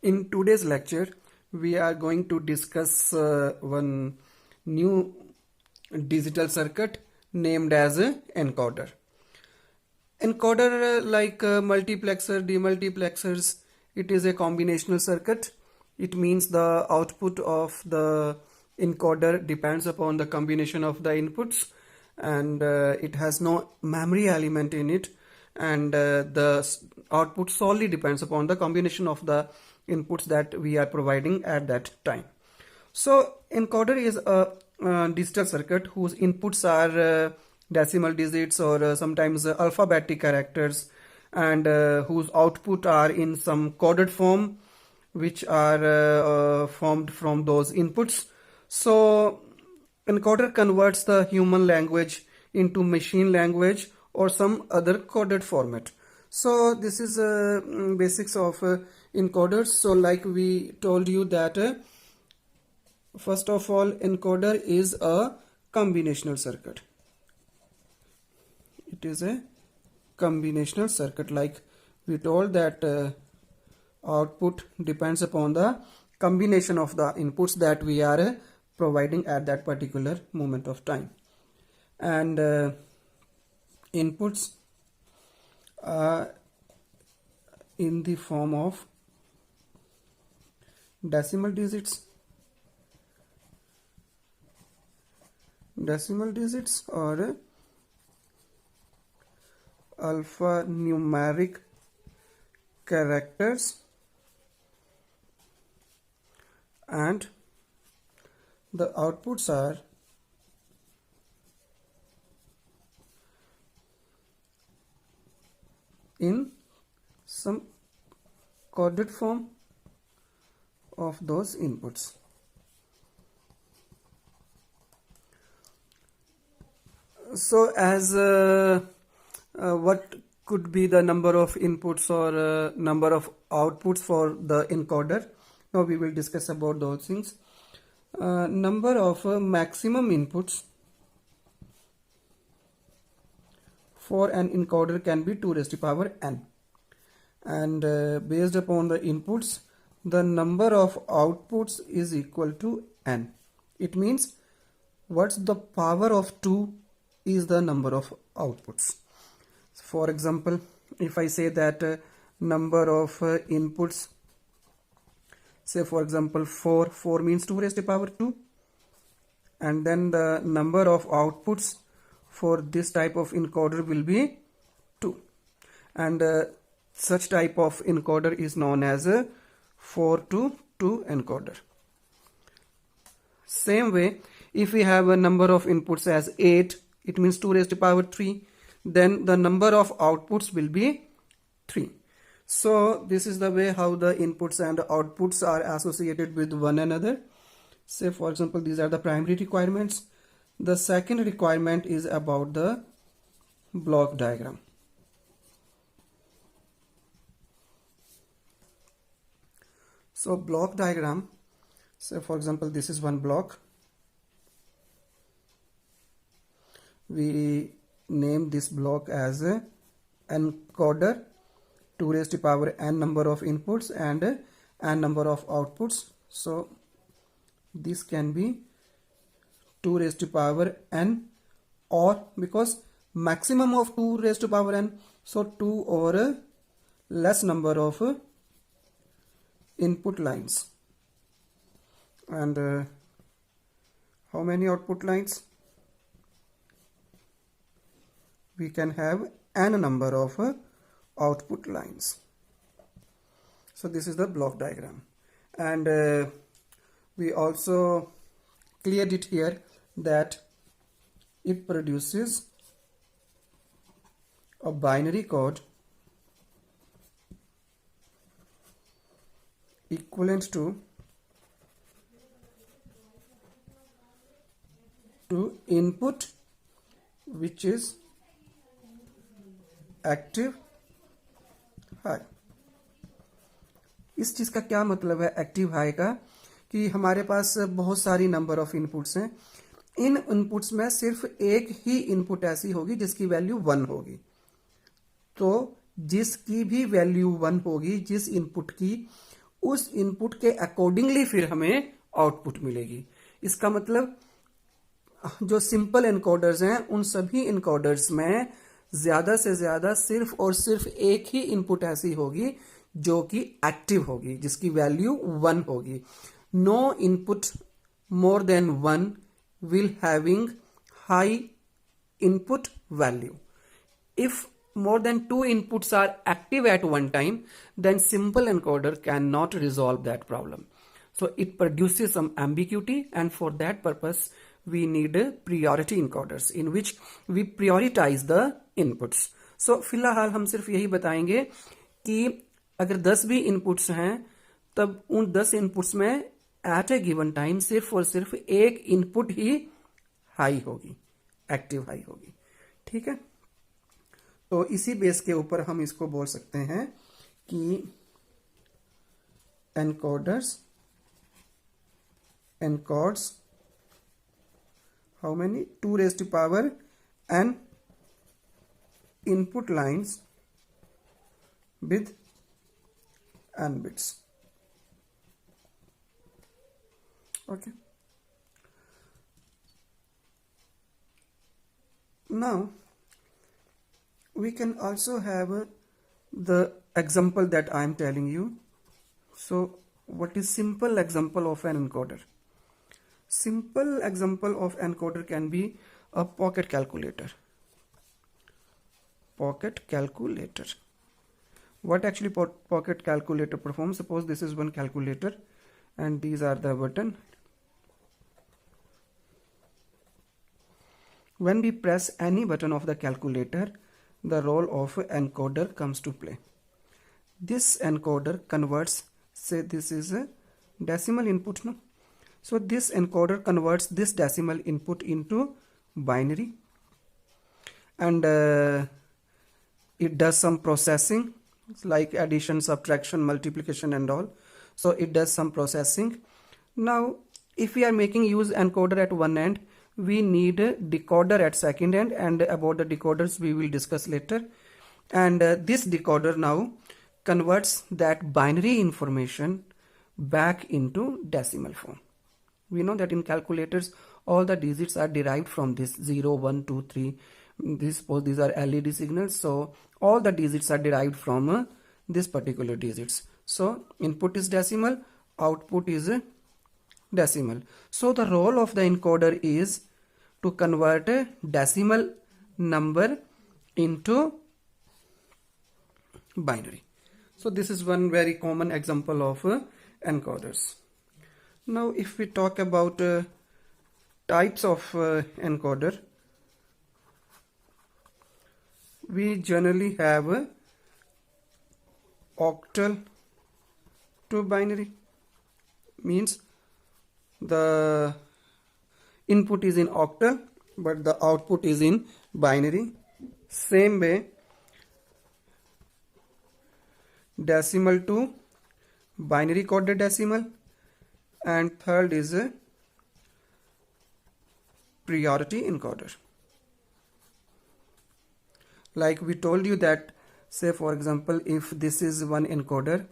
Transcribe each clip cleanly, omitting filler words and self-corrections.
In today's lecture, we are going to discuss one new digital circuit named as a encoder. Encoder, like multiplexer, demultiplexers, it is a combinational circuit. It means the output of the encoder depends upon the combination of the inputs, and it has no memory element in it, and output solely depends upon the combination of the inputs that we are providing at that time. So encoder is a digital circuit whose inputs are decimal digits or sometimes alphabetic characters, and whose output are in some coded form, which are formed from those inputs. So encoder converts the human language into machine language or some other coded format. So this is basics of encoders. So like we told you that first of all, encoder is a combinational circuit. It is a combinational circuit, like we told that output depends upon the combination of the inputs that we are providing at that particular moment of time, and inputs are in the form of decimal digits or alphanumeric characters, and the outputs are in some coded form of those inputs. So as what could be the number of inputs or number of outputs for the encoder? Now we will discuss about those things. Number of maximum inputs for an encoder can be 2 raised to power n, and based upon the inputs, the number of outputs is equal to n. It means what's the power of 2 is the number of outputs. For example, if I say that number of inputs, say for example 4 means 2 raised to power 2, and then the number of outputs for this type of encoder will be 2, and such type of encoder is known as a 4 to 2 encoder. Same way, if we have a number of inputs as 8, it means 2 raised to power 3, then the number of outputs will be 3. So this is the way how the inputs and outputs are associated with one another. Say for example, these are the primary requirements. The second requirement is about the block diagram. So block diagram, say for example, this is one block. We name this block as a encoder, 2 raised to power n number of inputs and n number of outputs. So this can be 2 raised to power n, or because maximum of 2 raised to power n, so 2 or a less number of input lines, and how many output lines? We can have n number of output lines. So this is the block diagram, and we also cleared it here that it produces a binary code equivalent to input which is active high. इस चीज का क्या मतलब है active high का, कि हमारे पास बहुत सारी नंबर ऑफ इनपुट्स हैं. इन इनपुट्स में सिर्फ एक ही इनपुट ऐसी होगी जिसकी वैल्यू 1 होगी. तो जिसकी भी वैल्यू 1 होगी, जिस इनपुट की, उस इनपुट के अकॉर्डिंगली फिर हमें आउटपुट मिलेगी। इसका मतलब जो सिंपल एनकोडर्स हैं उन सभी एनकोडर्स में ज्यादा से ज्यादा सिर्फ और सिर्फ एक ही इनपुट ऐसी होगी जो कि एक्टिव होगी, जिसकी वैल्यू 1 होगी। No input more than 1 will having high input value. If more than 2 inputs are active at one time, then simple encoder cannot resolve that problem. So it produces some ambiguity, and for that purpose we need priority encoders in which we prioritize the inputs. So फिलहाल हम सिर्फ यही बताएंगे कि अगर 10 भी inputs हैं तब उन 10 इनपुट्स में एट ए गिवन टाइम सिर्फ और सिर्फ एक इनपुट ही हाई होगी, एक्टिव हाई होगी। ठीक है, तो इसी बेस के ऊपर हम इसको बोल सकते हैं कि encoders encodes how many 2 raised to power n input lines with n bits. Okay, now we can also have the example that I am telling you. So what is simple example of an encoder? Simple example of encoder can be a pocket calculator. Pocket calculator. What actually pocket calculator performs? Suppose this is one calculator and these are the button. When we press any button of the calculator, the role of encoder comes to play. This encoder converts, say this is a decimal input, no? So this encoder converts this decimal input into binary, and it does some processing like addition, subtraction, multiplication and all. So it does some processing. Now if we are making use encoder at one end, we need a decoder at second end, and about the decoders we will discuss later. And this decoder now converts that binary information back into decimal form. We know that in calculators all the digits are derived from this 0, 1, 2, 3. These are LED signals, so all the digits are derived from this particular digits. So input is decimal, output is decimal. So the role of the encoder is to convert a decimal number into binary. So this is one very common example of encoders. Now if we talk about types of encoder, we generally have octal to binary, means the input is in octal but the output is in binary. Same way decimal to binary coded decimal, and third is a priority encoder. Like we told you that, say for example, if this is one encoder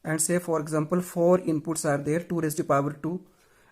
and say for example 4 inputs are there, 2 raised to power 2,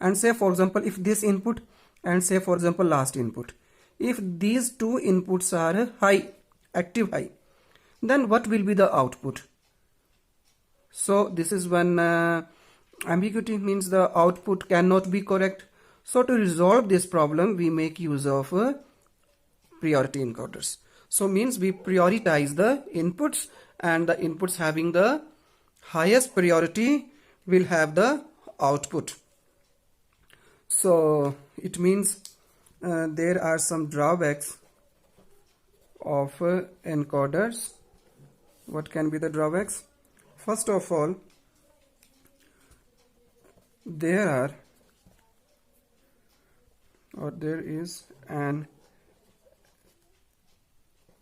and say for example if this input and say for example last input, if these two inputs are high, active high, then what will be the output? So this is one ambiguity, means the output cannot be correct. So to resolve this problem we make use of priority encoders. So means we prioritize the inputs, and the inputs having the highest priority will have the output. So it means there are some drawbacks of encoders. What can be the drawbacks? First of all, there is an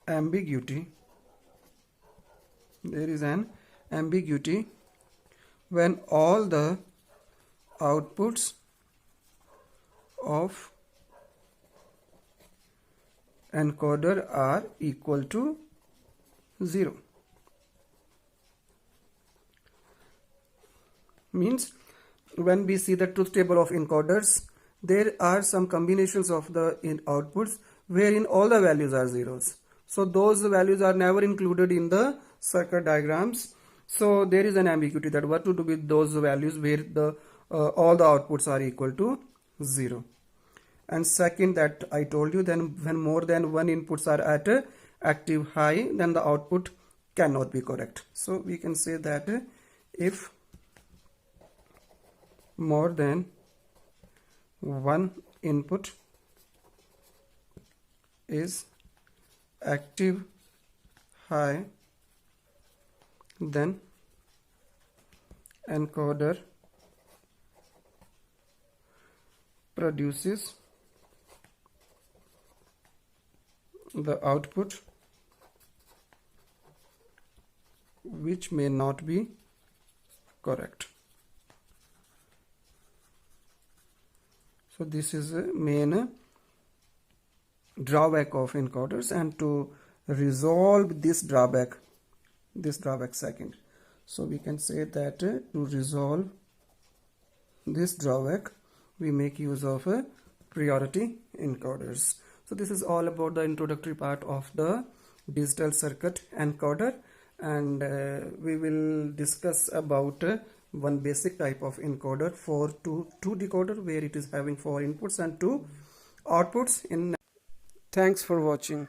ambiguity. There is an ambiguity when all the outputs of encoder are equal to 0. Means when we see the truth table of encoders, there are some combinations of the outputs wherein all the values are zeros. So those values are never included in the circuit diagrams. So there is an ambiguity that what to do with those values where the all the outputs are equal to 0. And second, that I told you, then when more than one inputs are at active high, then the output cannot be correct. So we can say that if more than one input is active high, then encoder produces the output which may not be correct. So this is a main drawback of encoders, and to resolve this drawback second, so we can say that to resolve this drawback we make use of priority encoders. So this is all about the introductory part of the digital circuit encoder, and we will discuss about one basic type of encoder for two decoder, where it is having 4 inputs and 2 outputs in. Thanks for watching.